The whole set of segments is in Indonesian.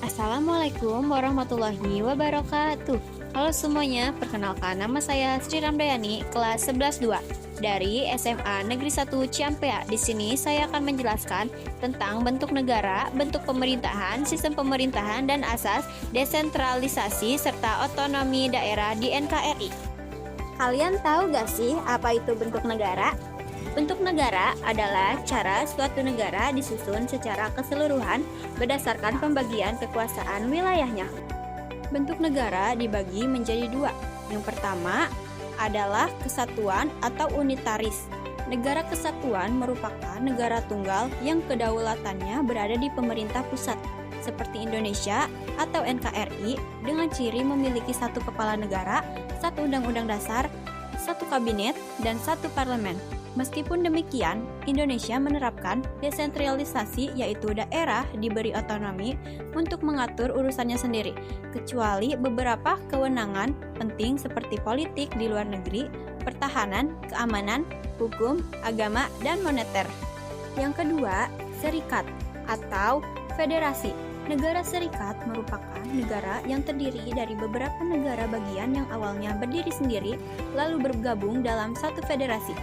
Assalamualaikum warahmatullahi wabarakatuh. Halo semuanya, perkenalkan nama saya Sri Ramdayani, kelas 11-2 dari SMA Negeri 1 Ciampea. Di sini saya akan menjelaskan tentang bentuk negara, bentuk pemerintahan, sistem pemerintahan, dan asas desentralisasi serta otonomi daerah di NKRI. Kalian tahu gak sih apa itu bentuk negara? Bentuk negara adalah cara suatu negara disusun secara keseluruhan berdasarkan pembagian kekuasaan wilayahnya. Bentuk negara dibagi menjadi dua. Yang pertama adalah kesatuan atau unitaris. Negara kesatuan merupakan negara tunggal yang kedaulatannya berada di pemerintah pusat, seperti Indonesia atau NKRI, dengan ciri memiliki satu kepala negara, satu undang-undang dasar, satu kabinet, dan satu parlemen. Meskipun demikian, Indonesia menerapkan desentralisasi, yaitu daerah diberi otonomi untuk mengatur urusannya sendiri, kecuali beberapa kewenangan penting seperti politik di luar negeri, pertahanan, keamanan, hukum, agama, dan moneter. Yang kedua, serikat atau federasi. Negara serikat merupakan negara yang terdiri dari beberapa negara bagian yang awalnya berdiri sendiri, lalu bergabung dalam satu federasi.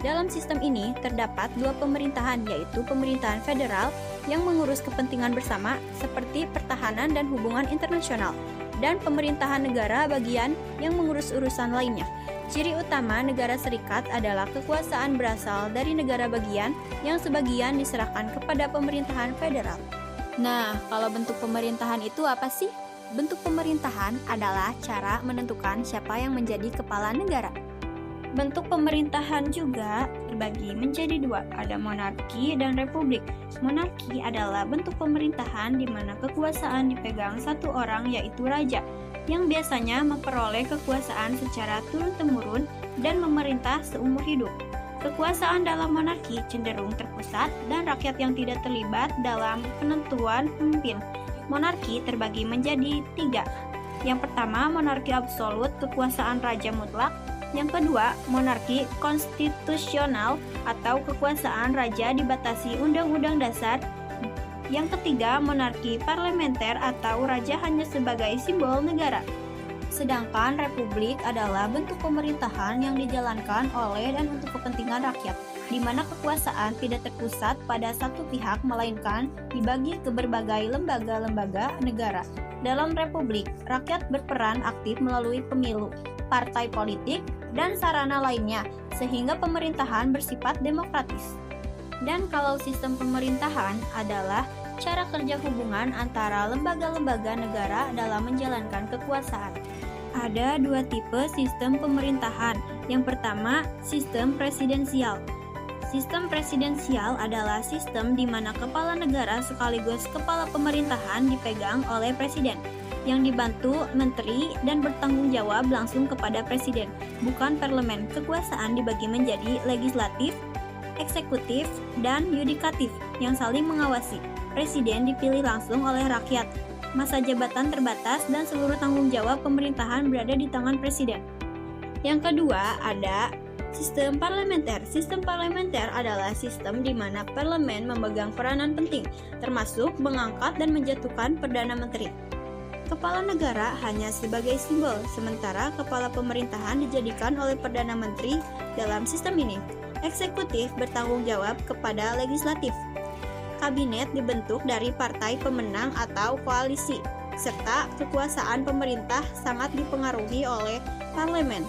Dalam sistem ini terdapat dua pemerintahan, yaitu pemerintahan federal yang mengurus kepentingan bersama seperti pertahanan dan hubungan internasional, dan pemerintahan negara bagian yang mengurus urusan lainnya. Ciri utama negara serikat adalah kekuasaan berasal dari negara bagian yang sebagian diserahkan kepada pemerintahan federal. Nah, kalau bentuk pemerintahan itu apa sih? Bentuk pemerintahan adalah cara menentukan siapa yang menjadi kepala negara. Bentuk pemerintahan juga terbagi menjadi dua, ada monarki dan republik. Monarki adalah bentuk pemerintahan di mana kekuasaan dipegang satu orang, yaitu raja, yang biasanya memperoleh kekuasaan secara turun-temurun dan memerintah seumur hidup. Kekuasaan dalam monarki cenderung terpusat dan rakyat yang tidak terlibat dalam penentuan pemimpin. Monarki terbagi menjadi tiga. Yang pertama, monarki absolut, kekuasaan raja mutlak. Yang kedua, monarki konstitusional atau kekuasaan raja dibatasi undang-undang dasar. Yang ketiga, monarki parlementer atau raja hanya sebagai simbol negara. Sedangkan republik adalah bentuk pemerintahan yang dijalankan oleh dan untuk kepentingan rakyat, di mana kekuasaan tidak terpusat pada satu pihak melainkan dibagi ke berbagai lembaga-lembaga negara. Dalam republik, rakyat berperan aktif melalui pemilu, partai politik, dan sarana lainnya, sehingga pemerintahan bersifat demokratis. Dan kalau sistem pemerintahan adalah cara kerja hubungan antara lembaga-lembaga negara dalam menjalankan kekuasaan. Ada dua tipe sistem pemerintahan. Yang pertama, sistem presidensial. Sistem presidensial adalah sistem di mana kepala negara sekaligus kepala pemerintahan dipegang oleh presiden, yang dibantu menteri dan bertanggung jawab langsung kepada presiden, bukan parlemen. Kekuasaan dibagi menjadi legislatif, eksekutif, dan yudikatif yang saling mengawasi. Presiden dipilih langsung oleh rakyat. Masa jabatan terbatas dan seluruh tanggung jawab pemerintahan berada di tangan presiden. Yang kedua, ada sistem parlementer. Sistem parlementer adalah sistem di mana parlemen memegang peranan penting, termasuk mengangkat dan menjatuhkan perdana menteri. Kepala negara hanya sebagai simbol, sementara kepala pemerintahan dijadikan oleh Perdana Menteri. Dalam sistem ini, eksekutif bertanggung jawab kepada legislatif. Kabinet dibentuk dari partai pemenang atau koalisi, serta kekuasaan pemerintah sangat dipengaruhi oleh parlemen.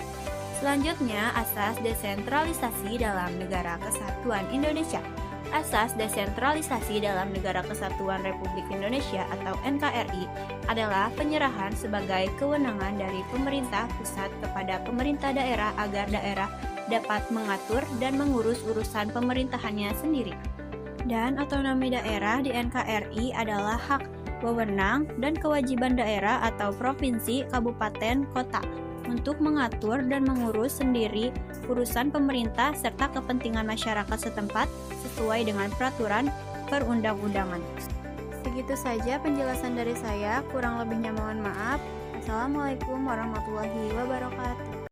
Selanjutnya, asas desentralisasi dalam Negara Kesatuan Indonesia. Asas desentralisasi dalam Negara Kesatuan Republik Indonesia atau NKRI adalah penyerahan sebagai kewenangan dari pemerintah pusat kepada pemerintah daerah agar daerah dapat mengatur dan mengurus urusan pemerintahannya sendiri. Dan otonomi daerah di NKRI adalah hak, wewenang, dan kewajiban daerah atau provinsi, kabupaten, kota untuk mengatur dan mengurus sendiri urusan pemerintah serta kepentingan masyarakat setempat sesuai dengan peraturan perundang-undangan. Begitu saja penjelasan dari saya, kurang lebihnya mohon maaf. Assalamualaikum warahmatullahi wabarakatuh.